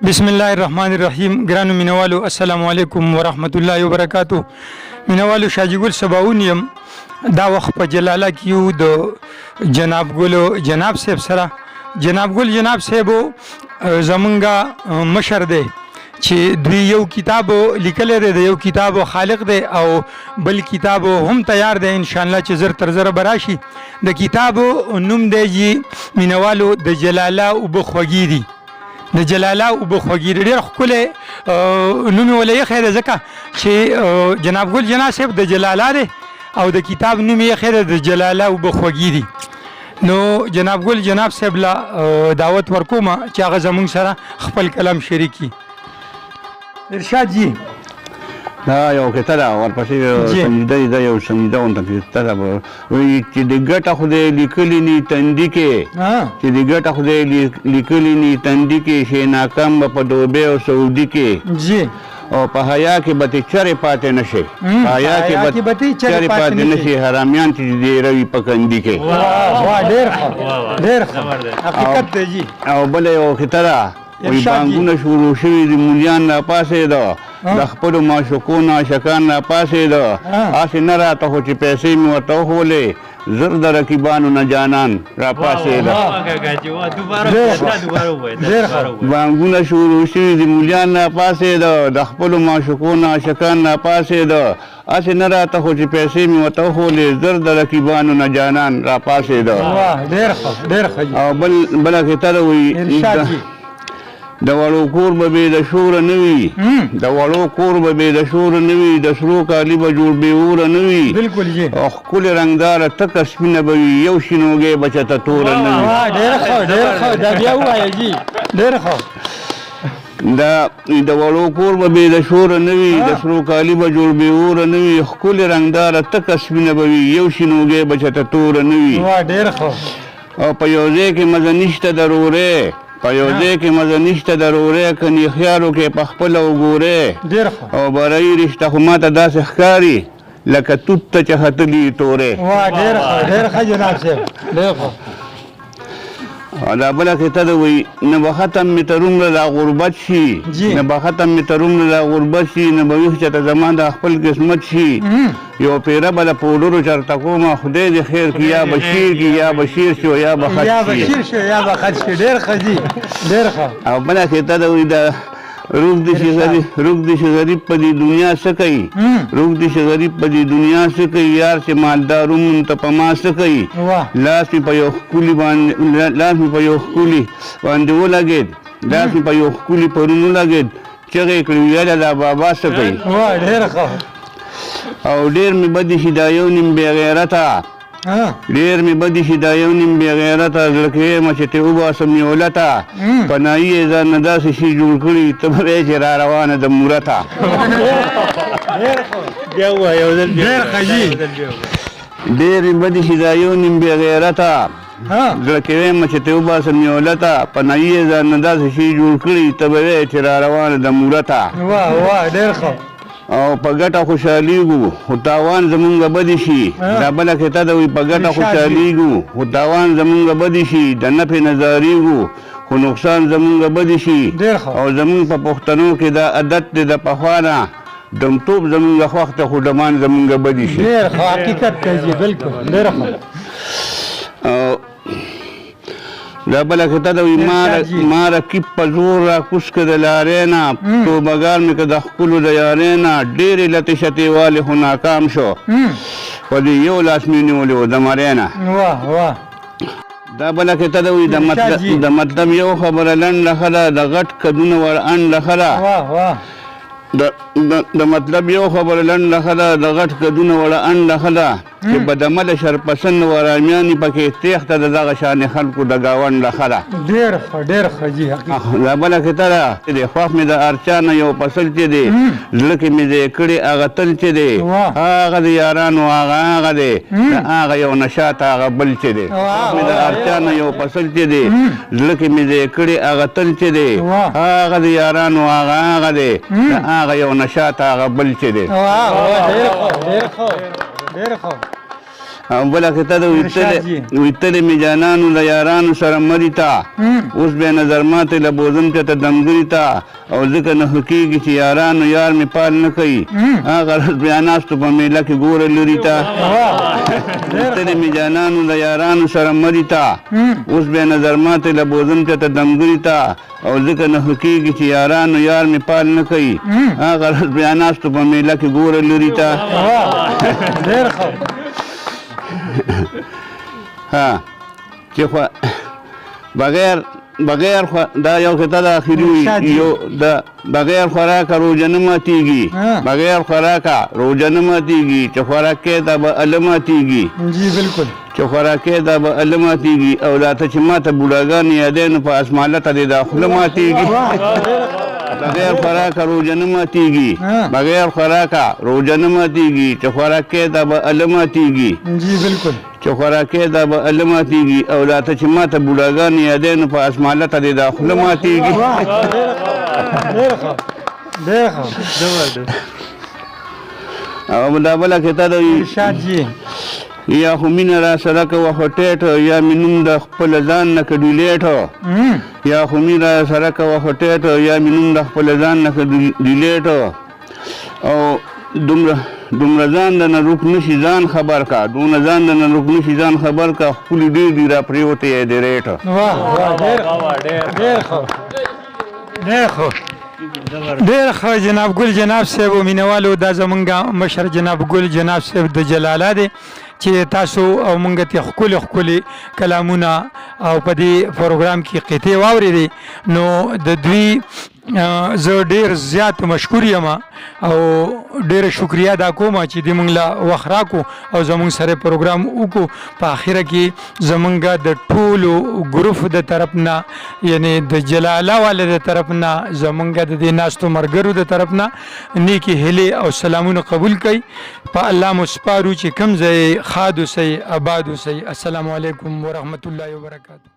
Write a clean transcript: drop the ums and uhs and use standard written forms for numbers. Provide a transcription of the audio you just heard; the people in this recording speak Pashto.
بسم الله الرحمن الرحیم. ګرانو مینوالو السلام علیکم ورحمت الله وبرکاتو. مینوالو شاجګل سباون یم. دا وخت په جلاله کې یو د جناب ګل جناب صاحب سره. جناب ګل جناب صاحب زمونږه مشر دی چې دوی یو کتاب لیکلی دی، د یو کتاب خالق دی او بل کتاب هم تیار دی ان شاء الله چې زر تر زره به راشي. د کتاب نوم دی جی مینوالو د جلاله اوبه خوږې دي. د جلاله اوبه خوږې دي، ډېر ښکلی نوم یې ولې ایښی دی ځکه چې جناب ګل جناب صاحب د جلاله دی او د کتاب نوم یې ایښی دی د جلاله اوبه خوږې دي. نو جناب ګل جناب صاحب له دعوت ورکوم چې هغه زموږ سره خپل کلام شریک کړي. ارشاد جی دا یو کته ده، ورپسې سنجیده ده، یو سنجیده غونته کته ده. وایي چې د ګټه خدای لیکلي ني تندي کې، چې د ګټه خدای لیکلي ني تندي کې، شي ناکام به په دوبۍ او سعودي کې جی او په حیا کې به تې چرې پاتې نه شي، په حیا کې به تې چرې پاتې نه شي، حرامیان چې دې روي په کندي کې. ډېر ښه ډېر ښه حقیقت دی جی. او بله یو کته ده، وایي بانګونه شروع شوي د مولیان راپاڅېده، د خپلو معشوقو عاشقان راپاڅېده، هسې نه راته خو چې پیسې مې ورته وښولې، زر د رقیبانو نه جانان راپاڅېده. بانګونه شروع شوي د مولیان راپاڅېده، د خپلو معشوقو عاشقان راپاڅېده، هسې نه راته خو چې پیسې مې ورته وښولې، زر د رقیبانو نه جانان راپاڅېده. او بله کته ده، وایي د وړو کور به بې د شوره نه وي، د وړو کور به بې د شوره نه وي، د سرو کالي به جوړ بې اوره نه وي، او ښکلې رنګداره تکه سپینه به وي، یو شینوګی به چېرته توره نه وي. د وړو کور به بې د شوره نه وي، د سرو کالي به جوړ بې اوره نه وي، ښکلې رنګداره تکه سپینه به وي، یو شینوګی به چېرته توره نه وي. او په یو ځای کې مزه نشته د رورۍ، په یو ځای کې مزه نشته د رورۍ، که نیخیارو کې په خپله وګورې، او برایي رشته خو ماته داسې ښکاري لکه توت ته چې ختلي تورې. او دا بله کته ده، وایي نه به ختم مې تر عمره دا غربت شي، نه به ختم مې تر عمره دا غربت شي، نه به ویښ چېرته زما دا خپل قسمت شي، یو پیره به د پوډرو چېرته کومه، خدای دې خیر کړي، یا به شیر کړي، یا به شیر شي او یا به خد شي. او بله کته ده، وایي دا روږ دې شي غریب په دې دنیا څه کوي، روږ دې شي غریب په دې دنیا څه کوي، یار چې مالدار ومون ته په ما څه کوي، لاس مې په یو ښکلي باندې ولګېد، لاس مې په یو ښکلي پرون ولګېد، چغې کړې یاده دا بابا څه کوي. او ډېر مې بدې شي دا یو نیم بې غیرته، ډېر مې بدې شي دا یو نیم بې غیرته، زړه کې یم چې ترې وباسم یولته، پناهي یې ځان نه داسې شي جوړ کړي، ته به وایې چې را روانه د مورته. ډېر مې بدې شي دا یو نیم بې غیرته، زړه کې یم چې ترې وباسم یولته، پناهي یې ځان نه داسې شي جوړ کړي، ته به وایې چې را روانه د مورته. او په ګټه خوشحالیږو خو تاوان زمونږ بدې شي. دا بله کته ده، وایي په ګټه خوشحالیږو خو تاوان زمونږ بدې شي، د نفع نظارېږو خو نقصان زمونږ بدې شي. او زمونږ په پښتنو کې دا عادت دی د پخوا نه، دمتوب زمونږ خوښ ته خو ډمان زمونږ بدې شي. دا بله کته ده، وایي ما رقیب په زور را کوز که د لارۍ نه، توبهګار مې که د ښکلو د یارۍ نه، ډېرې لتې شتې والې خو ناکام شو، په دې یو لاس مې نیولې و د مرۍ نه. دا بله کته ده، وایي د مطلب یو خبره لنډه ښه ده، د غټ کدونه ور انډه ښه ده، د مطلب یو خبره لنډه ښه ده، د غټ کدونه وړه انډه ښه ده، چې بدعمله شرپسند ورامیانې پکې تېښته د دغه شانې خلکو د ګاونډه ښه ده. دا بله کته ده، خوښ مې د ارچا نه یو فصل چې دی، زړه کې مې ځای کړی هغه تل چې دی، هغه د یارانو هغه دی، د هغه یو نشاط هغه بل چې دی. خوښ مې د ارچا نه یو فصل چې دی، زړه کې مې ځای کړی هغه تل چې دی، هغه د یارانو هغه دی، د هغه یو نشاط هغه بل چې دی. او بله خطه ده ارشاد جی. ویتلې مې جانانو له یارانو سره مري ته اوس بیا نظر ماتې له بوزم ته دمګري ته او ځکه نه خو کېږي چې یارانو یار مې پال نه کوي هغه ورځ بیا ناستو په میله کې ګوره لري ته ویتلې مې جانانو له یارانو سره مري ته اوس بیا نظر ماتې له بوزم ته دمګري ته او ځکه نه خو کېږي چې یارانو یار مې پال نه کوي هغه ورځ بیا ناستو په میله کې ګوره لري ته ډېر ښه ها چې خو بغیر دا یو خطه د اخري وي یو د بغیر خوراکه روژه نه ماتېږي بغیر خوراکه روژه نه ماتېږي چې خوراک کې دا به اله ماتېږي جی بالکل چې خوراک کې دا به اله ماتېږي او دا ته چې ما ته بوډاګان یادې نو په اسمالته دې دا خوله ماتېږي بغیر خوراکه روژه نه ماتېږي بغیر خوراکه روژه نه ماتېږي چې خوراک کې دا به اله ماتېږي جی بالکل چې خوراکې دا به اله ماتېږي او دا ته چې ما ته بوډاګان یادې نو په اسمالته دې دا خوله ماتېږي ډېر ښه ډېر ښه او دا بله خطه ده ارشاد جی یا خو مینه را سره کوه خو ټیټ یا مې نوم د خپل ځان نه که ډیلیټ یا خو مینه را سره کوه خو ټیټ یا مې نوم د خپل ځان نه که ډیلیټ او دومره ځان د نه روک نشي ځان خبر کا دونه ځان د نه روک نشي ځان خبر کا ښکلي ډېر دي را پرېوتې یې د ریټ ډېر ښه جناب ګل جناب صاحب او مینوالو دا زمونږ مشر جناب ګل جناب صاحب د جلاله دی چې تاسو او مونږ ته ښکلي ښکلي کلامونه او په دې پروګرام کې قطعې واورېدې نو د دوی زه ډېر زیات مشکور یم او ډېره شکریه ادا کوم چې دوی موږ له وخت راکو او زموږ سره پروګرام وکړو په اخره کې زموږ د ټولو ګروپ د طرف نه یعنی د جلاله والے د طرف نه زموږ د دې ناستو مرګرو د طرف نه نیکی هیلې او سلامونه قبول کړئ په الله مو سپارو چې کوم ځای ښاد اوسئ آباد اوسئ السلام علیکم ورحمت الله وبرکاتہ